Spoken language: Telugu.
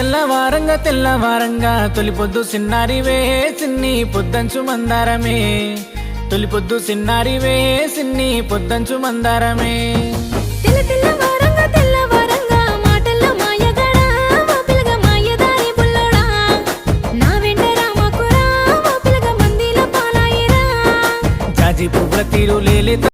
తెల్లవారంగా తెల్లవారంగా తొలిపొద్దు సిన్నారివే సిన్ని పొద్దంచు మందారమే తొలిపొద్దు సిన్నారివే సిన్ని పొద్దంచు మందారమే తెల్లవారంగా తెల్లవారంగా మాటల్లో మాయగాడా ఓ పిల్లగా మాయదారి బుల్లోడా నా వెంట రామకురా ఓ పిల్లగా మందిల పాలాయిరా జాజి పువ్వుల తీరు లేలే